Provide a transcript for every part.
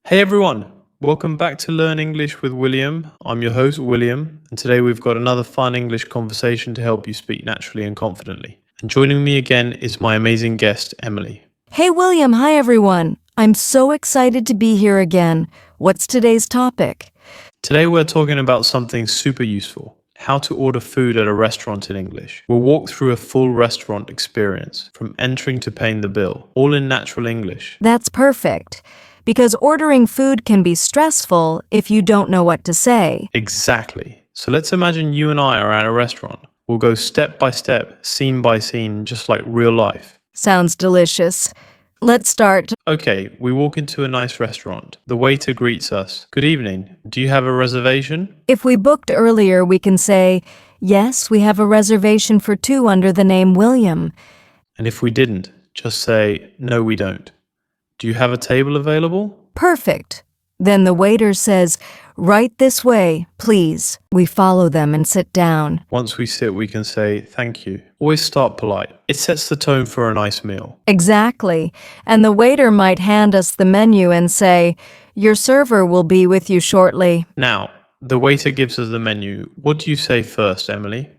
Hey everyone, welcome back to Learn English with William. I'm your host, William, and today we've got another fun English conversation to help you speak naturally and confidently. And joining me again is my amazing guest, Emily. Hey, William. Hi, everyone. I'm so excited to be here again. What's today's topic? Today we're talking about something super useful. How to order food at a restaurant in English. We'll walk through a full restaurant experience, from entering to paying the bill, all in natural English. That's perfect, because ordering food can be stressful if you don't know what to say. Exactly. So let's imagine you and I are at a restaurant. We'll go step by step, scene by scene, just like real life. Sounds delicious. Let's start. Okay, we walk into a nice restaurant. The waiter greets us. Good evening. Do you have a reservation? If we booked earlier, we can say, yes, we have a reservation for two under the name William. And if we didn't, just say, no, we don't. Do you have a table available? Perfect. Then the waiter says, right this way, please. We follow them and sit down. Once we sit, we can say, thank you. Always start polite. It sets the tone for a nice meal. Exactly. And the waiter might hand us the menu and say, your server will be with you shortly. Now, the waiter gives us the menu. What do you say first, Emily?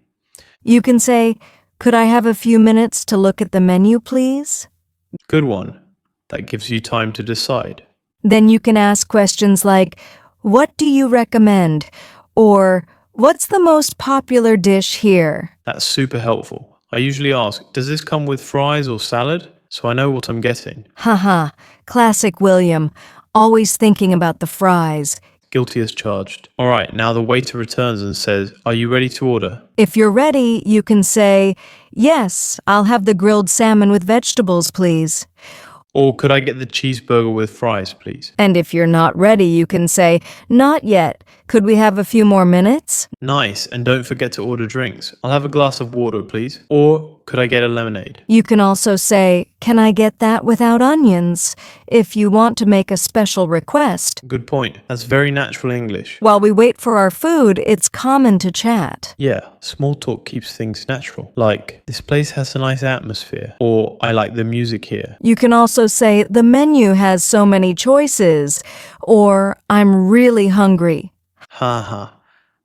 You can say, could I have a few minutes to look at the menu, please? Good one. That gives you time to decide. Then you can ask questions like, what do you recommend? Or, what's the most popular dish here? That's super helpful. I usually ask, does this come with fries or salad? So I know what I'm getting. Haha, classic William, always thinking about the fries. Guilty as charged. All right, now the waiter returns and says, are you ready to order? If you're ready, you can say, yes, I'll have the grilled salmon with vegetables, please. Or could I get the cheeseburger with fries, please? And if you're not ready, you can say, not yet. Could we have a few more minutes? Nice, and don't forget to order drinks. I'll have a glass of water, please. Or could I get a lemonade? You can also say, can I get that without onions? If you want to make a special request. Good point. That's very natural English. While we wait for our food, it's common to chat. Yeah, small talk keeps things natural. Like, this place has a nice atmosphere. Or, I like the music here. You can also say, the menu has so many choices. Or, I'm really hungry. Haha.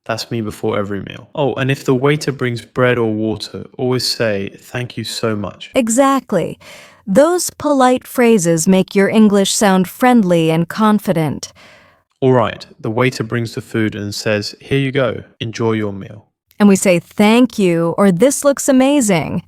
That's me before every meal. Oh, and if the waiter brings bread or water, always say, thank you so much. Exactly. Those polite phrases make your English sound friendly and confident. All right, the waiter brings the food and says, here you go, enjoy your meal. And we say, thank you, or this looks amazing.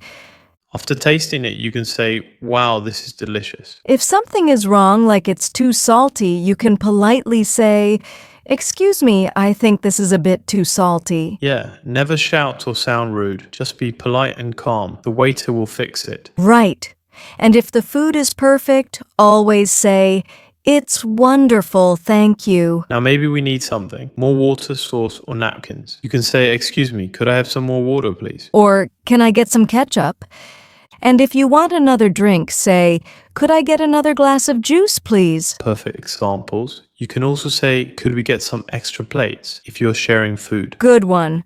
After tasting it, you can say, wow, this is delicious. If something is wrong, like it's too salty, you can politely say, excuse me, I think this is a bit too salty. Yeah, never shout or sound rude. Just be polite and calm. The waiter will fix it. Right. And if the food is perfect, always say, it's wonderful, thank you. Now maybe we need something. More water, sauce, or napkins. You can say, excuse me, could I have some more water, please? Or, can I get some ketchup? And if you want another drink, say, could I get another glass of juice, please? Perfect examples. You can also say, could we get some extra plates if you're sharing food? Good one.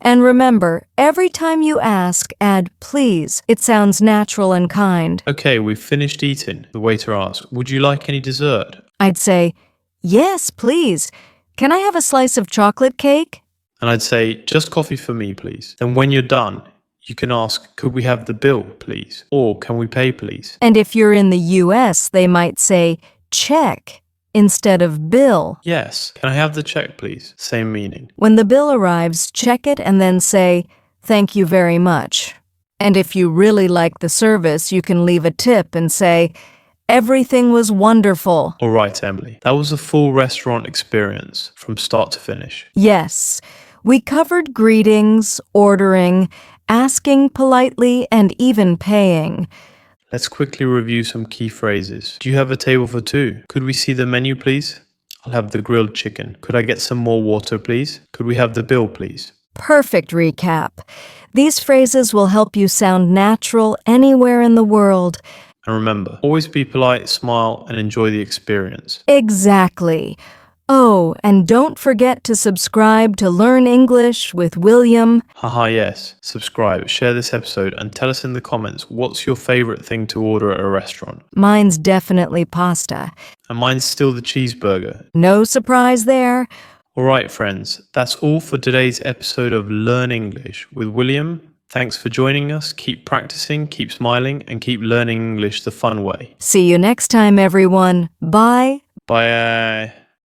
And remember, every time you ask, add please. It sounds natural and kind. Okay, we've finished eating. The waiter asks, would you like any dessert? I'd say, yes, please. Can I have a slice of chocolate cake? And I'd say, just coffee for me, please. Then when you're done, you can ask, could we have the bill, please? Or can we pay, please? And if you're in the US, they might say check instead of bill. Yes. Can I have the check, please? Same meaning. When the bill arrives, check it and then say, thank you very much. And if you really like the service, you can leave a tip and say, everything was wonderful. All right, Emily. That was a full restaurant experience from start to finish. Yes, we covered greetings, ordering, asking politely, and even paying. Let's quickly review some key phrases. Do you have a table for two? Could we see the menu, please? I'll have the grilled chicken. Could I get some more water, please? Could we have the bill, please? Perfect recap. These phrases will help you sound natural anywhere in the world. And remember, always be polite, smile, and enjoy the experience. Exactly. Oh, and don't forget to subscribe to Learn English with William. Haha, yes. Subscribe, share this episode, and tell us in the comments what's your favourite thing to order at a restaurant. Mine's definitely pasta. And mine's still the cheeseburger. No surprise there. Alright, friends, that's all for today's episode of Learn English with William. Thanks for joining us. Keep practicing, keep smiling, and keep learning English the fun way. See you next time, everyone. Bye. Bye.